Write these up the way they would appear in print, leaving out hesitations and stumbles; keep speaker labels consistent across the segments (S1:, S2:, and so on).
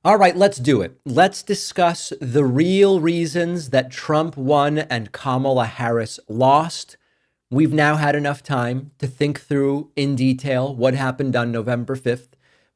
S1: All right, let's do it. Let's discuss the real reasons that Trump won and Kamala Harris lost. We've now had enough time to think through in detail what happened on November 5th.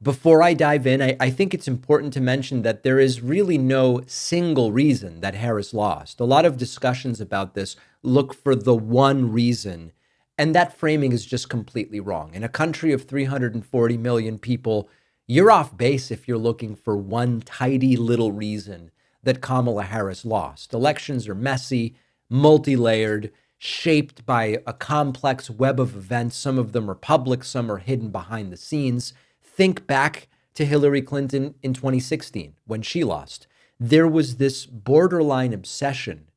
S1: Before I dive in, I think it's important to mention that there is really no single reason that Harris lost. A lot of discussions about this look for the one reason, and that framing is just completely wrong. In a country of 340 million people, you're off base if you're looking for one tidy little reason that Kamala Harris lost. Elections are messy, multi-layered, shaped by a complex web of events. Some of them are public, some are hidden behind the scenes. Think back to Hillary Clinton in 2016 when she lost. There was this borderline obsession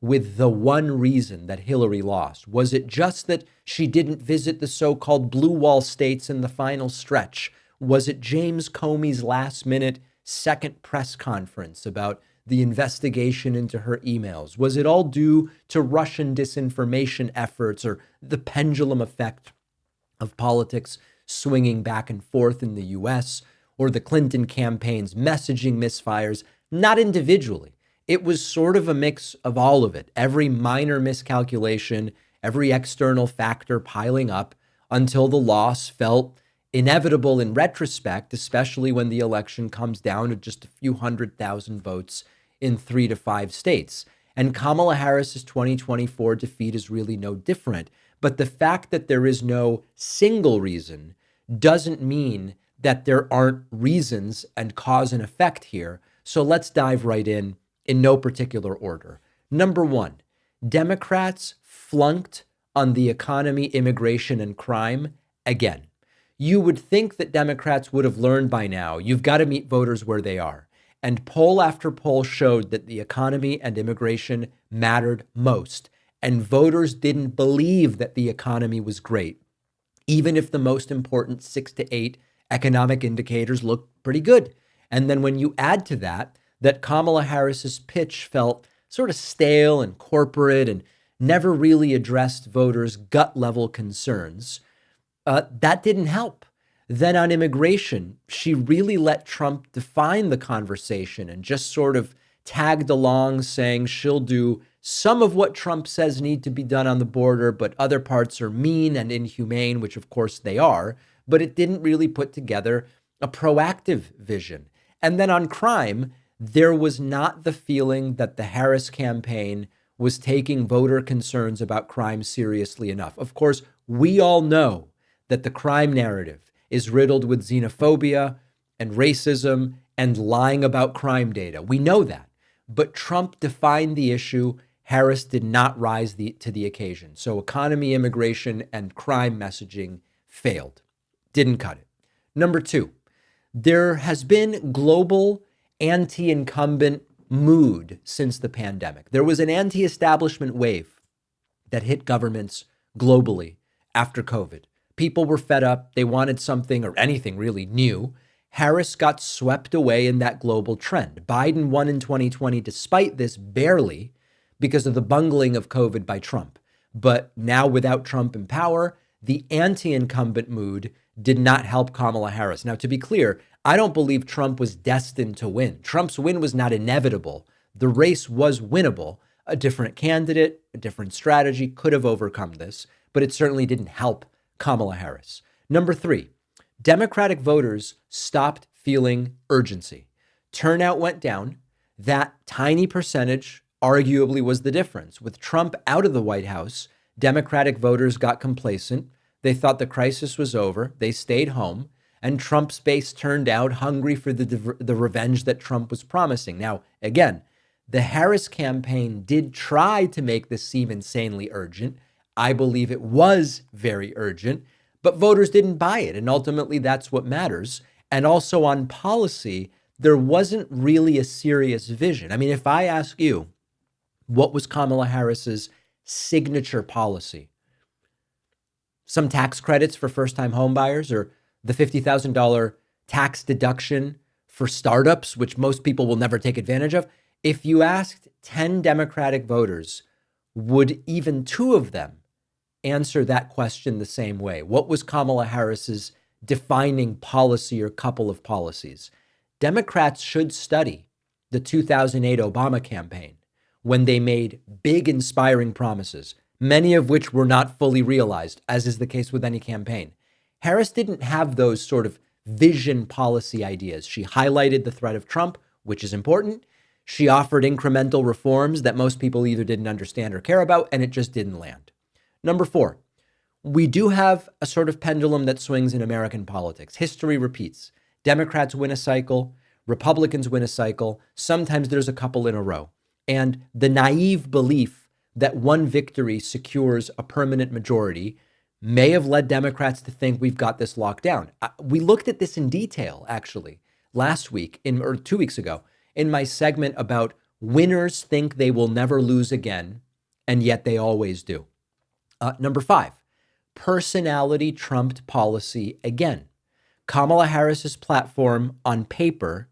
S1: with the one reason that Hillary lost. Was it just that she didn't visit the so-called blue wall states in the final stretch? Was it James Comey's last minute second press conference about the investigation into her emails? Was it all due to Russian disinformation efforts or the pendulum effect of politics swinging back and forth in the US, or the Clinton campaign's messaging misfires? Not individually. It was sort of a mix of all of it. Every minor miscalculation, every external factor piling up until the loss felt inevitable in retrospect, especially when the election comes down to just a few 100,000 votes in 3 to 5 states. And Kamala Harris's 2024 defeat is really no different. But the fact that there is no single reason doesn't mean that there aren't reasons and cause and effect here. So let's dive right in no particular order. Number one, Democrats flunked on the economy, immigration, and crime again. You would think that Democrats would have learned by now, you've got to meet voters where they are. And poll after poll showed that the economy and immigration mattered most. And voters didn't believe that the economy was great, even if the most important 6 to 8 economic indicators looked pretty good. And then when you add to that Kamala Harris's pitch felt sort of stale and corporate and never really addressed voters' gut level concerns, that didn't help. Then on immigration, she really let Trump define the conversation and just sort of tagged along saying she'll do some of what Trump says need to be done on the border, but other parts are mean and inhumane, which of course they are, but it didn't really put together a proactive vision. And then on crime, there was not the feeling that the Harris campaign was taking voter concerns about crime seriously enough. Of course, we all know that the crime narrative is riddled with xenophobia and racism and lying about crime data. We know that. But Trump defined the issue. Harris did not rise to the occasion. So economy, immigration, and crime messaging failed. Didn't cut it. Number two, there has been global anti-incumbent mood since the pandemic. There was an anti-establishment wave that hit governments globally after COVID. People were fed up. They wanted something or anything really new. Harris got swept away in that global trend. Biden won in 2020 despite this barely because of the bungling of COVID by Trump. But now without Trump in power, the anti-incumbent mood did not help Kamala Harris. Now, to be clear, I don't believe Trump was destined to win. Trump's win was not inevitable. The race was winnable. A different candidate, a different strategy could have overcome this, but it certainly didn't help Kamala Harris. Number three, Democratic voters stopped feeling urgency. Turnout went down. That tiny percentage arguably was the difference. With Trump out of the White House, Democratic voters got complacent. They thought the crisis was over. They stayed home. And Trump's base turned out hungry for the revenge that Trump was promising. Now, again, the Harris campaign did try to make this seem insanely urgent. I believe it was very urgent, but voters didn't buy it. And ultimately, that's what matters. And also on policy, there wasn't really a serious vision. I mean, if I ask you, what was Kamala Harris's signature policy? Some tax credits for first-time homebuyers, or the $50,000 tax deduction for startups, which most people will never take advantage of. If you asked 10 Democratic voters, would even 2 of them answer that question the same way? What was Kamala Harris's defining policy or couple of policies? Democrats should study the 2008 Obama campaign when they made big, inspiring promises, many of which were not fully realized, as is the case with any campaign. Harris didn't have those sort of vision policy ideas. She highlighted the threat of Trump, which is important. She offered incremental reforms that most people either didn't understand or care about, and it just didn't land. Number 4, we do have a sort of pendulum that swings in American politics. History repeats. Democrats win a cycle, Republicans win a cycle. Sometimes there's a couple in a row. And the naive belief that one victory secures a permanent majority may have led Democrats to think we've got this locked down. We looked at this in detail, actually, last week or 2 weeks ago in my segment about winners think they will never lose again, and yet they always do. Number 5, personality trumped policy again. Kamala Harris's platform on paper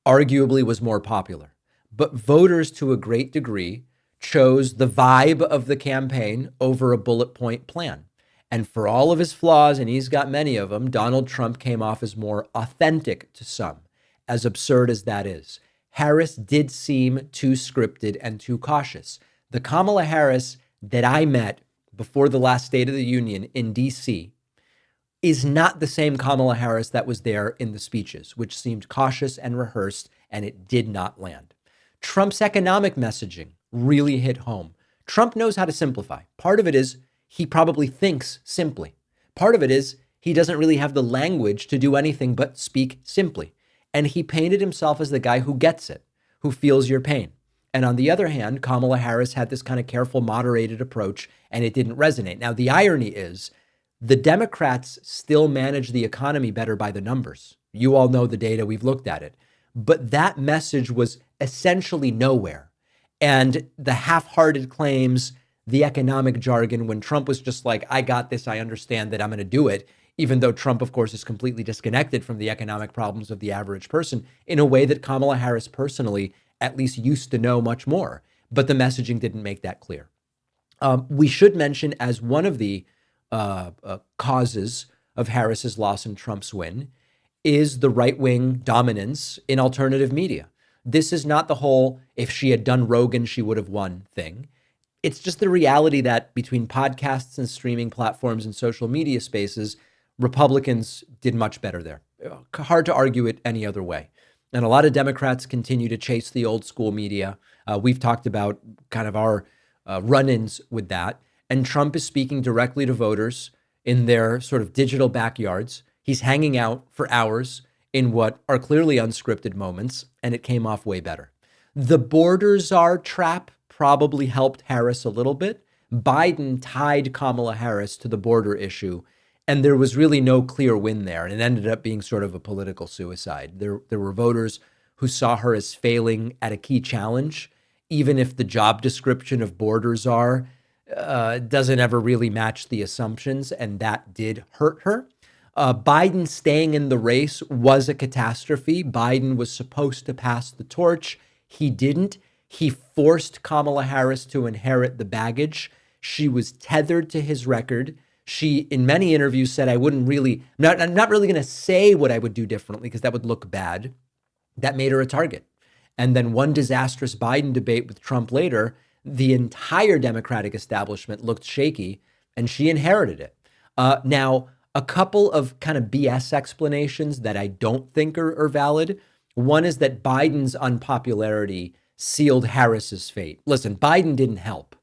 S1: arguably was more popular, but voters to a great degree chose the vibe of the campaign over a bullet point plan. And for all of his flaws, and he's got many of them, Donald Trump came off as more authentic to some, as absurd as that is. Harris did seem too scripted and too cautious. The Kamala Harris that I met before the last State of the Union in D.C. is not the same Kamala Harris that was there in the speeches, which seemed cautious and rehearsed, and it did not land. Trump's economic messaging really hit home. Trump knows how to simplify. Part of it is he probably thinks simply. Part of it is he doesn't really have the language to do anything but speak simply. And he painted himself as the guy who gets it, who feels your pain. And on the other hand, Kamala Harris had this kind of careful, moderated approach, and it didn't resonate. Now, the irony is the Democrats still manage the economy better by the numbers. You all know the data. We've looked at it. But that message was essentially nowhere. And the half-hearted claims, the economic jargon, when Trump was just like, I got this, I understand that I'm going to do it, even though Trump, of course, is completely disconnected from the economic problems of the average person in a way that Kamala Harris personally at least used to know much more. But the messaging didn't make that clear. We should mention as one of the causes of Harris's loss and Trump's win is the right-wing dominance in alternative media. This is not the whole, if she had done Rogan, she would have won thing. It's just the reality that between podcasts and streaming platforms and social media spaces, Republicans did much better there. Hard to argue it any other way. And a lot of Democrats continue to chase the old school media. We've talked about kind of our run-ins with that. And Trump is speaking directly to voters in their sort of digital backyards. He's hanging out for hours in what are clearly unscripted moments, and it came off way better. The border czar trap probably helped Harris a little bit. Biden tied Kamala Harris to the border issue, and there was really no clear win there. And it ended up being sort of a political suicide. There were voters who saw her as failing at a key challenge, even if the job description of border czar doesn't ever really match the assumptions, and that did hurt her. Biden staying in the race was a catastrophe. Biden was supposed to pass the torch. He didn't. He forced Kamala Harris to inherit the baggage. She was tethered to his record. She, in many interviews, said, I'm not really going to say what I would do differently because that would look bad. That made her a target. And then one disastrous Biden debate with Trump later, the entire Democratic establishment looked shaky, and she inherited it. Now, a couple of kind of BS explanations that I don't think are valid. One is that Biden's unpopularity sealed Harris's fate. Listen, Biden didn't help,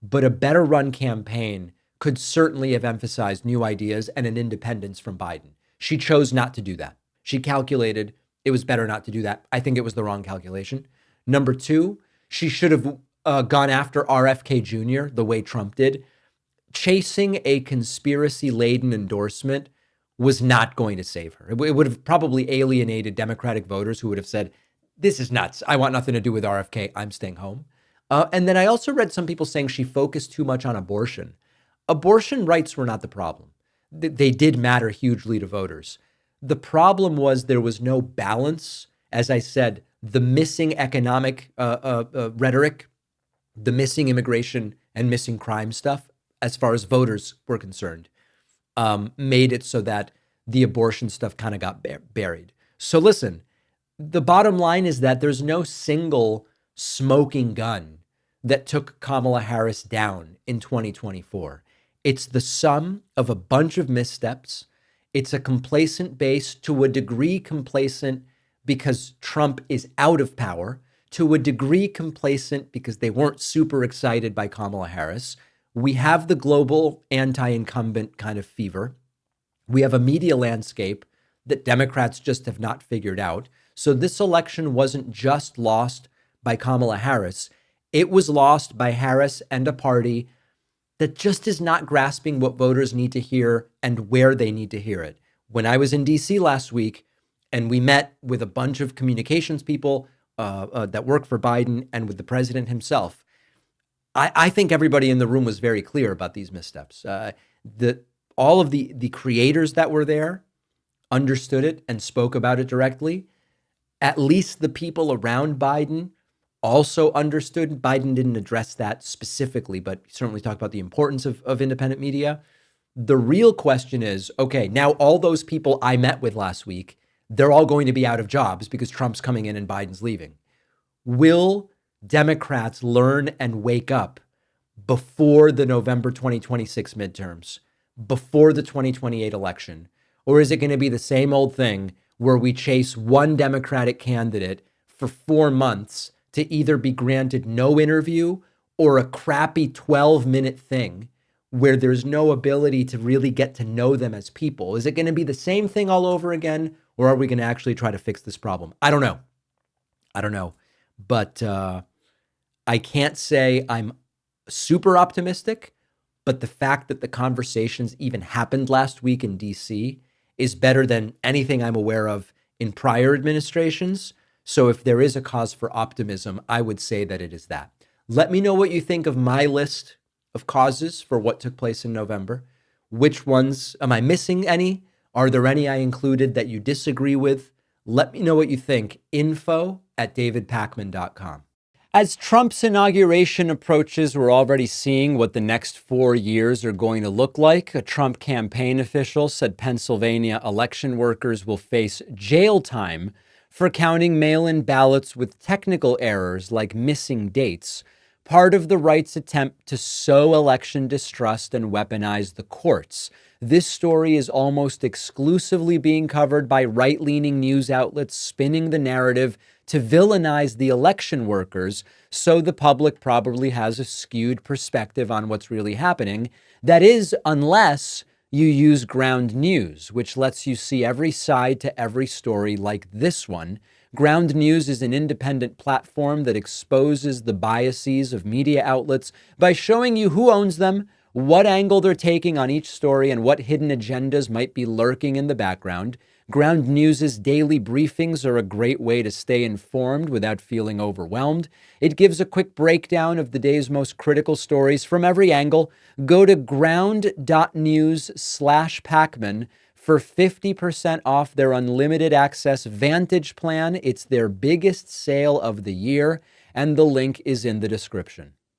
S1: but a better run campaign could certainly have emphasized new ideas and an independence from Biden. She chose not to do that. She calculated it was better not to do that. I think it was the wrong calculation. Number 2, she should have gone after RFK Jr. the way Trump did. Chasing a conspiracy-laden endorsement was not going to save her. It would have probably alienated Democratic voters who would have said, this is nuts. I want nothing to do with RFK. I'm staying home. And then I also read some people saying she focused too much on abortion. Abortion rights were not the problem. They did matter hugely to voters. The problem was there was no balance. As I said, the missing economic rhetoric, the missing immigration and missing crime stuff, as far as voters were concerned, made it so that the abortion stuff kind of got buried. So listen, The bottom line is that there's no single smoking gun that took Kamala Harris down in 2024. It's the sum of a bunch of missteps. It's a complacent base, to a degree complacent because Trump is out of power, to a degree complacent because they weren't super excited by Kamala Harris. We have the global anti-incumbent kind of fever. We have a media landscape that Democrats just have not figured out. So this election wasn't just lost by Kamala Harris. It was lost by Harris and a party that just is not grasping what voters need to hear and where they need to hear it. When I was in DC last week and we met with a bunch of communications people that work for Biden and with the president himself, I think everybody in the room was very clear about these missteps. All of the creators that were there understood it and spoke about it directly. At least the people around Biden also understood. Biden didn't address that specifically, but certainly talked about the importance of independent media. The real question is, okay, now all those people I met with last week, they're all going to be out of jobs because Trump's coming in and Biden's leaving. Will Democrats learn and wake up before the November 2026 midterms, before the 2028 election? Or is it going to be the same old thing where we chase one Democratic candidate for 4 months to either be granted no interview or a crappy 12-minute thing where there's no ability to really get to know them as people? Is it going to be the same thing all over again, or are we going to actually try to fix this problem? I don't know. But I can't say I'm super optimistic, but the fact that the conversations even happened last week in DC is better than anything I'm aware of in prior administrations. So if there is a cause for optimism, I would say that it is that. Let me know what you think of my list of causes for what took place in November. Which ones, am I missing any? Are there any I included that you disagree with? Let me know what you think. info@davidpakman.com. As Trump's inauguration approaches, we're already seeing what the next 4 years are going to look like. A Trump campaign official said Pennsylvania election workers will face jail time for counting mail-in ballots with technical errors like missing dates, part of the right's attempt to sow election distrust and weaponize the courts. This story is almost exclusively being covered by right-leaning news outlets spinning the narrative to villainize the election workers, so the public probably has a skewed perspective on what's really happening. That is, unless you use ground news, which lets you see every side to every story like this one. Ground news is an independent platform that exposes the biases of media outlets by showing you who owns them, what angle they're taking on each story, and what hidden agendas might be lurking in the background. Ground News's daily briefings are a great way to stay informed without feeling overwhelmed. It gives a quick breakdown of the day's most critical stories from every angle. Go to ground.news/Pakman for 50% off their unlimited access Vantage plan. It's their biggest sale of the year, and the link is in the description.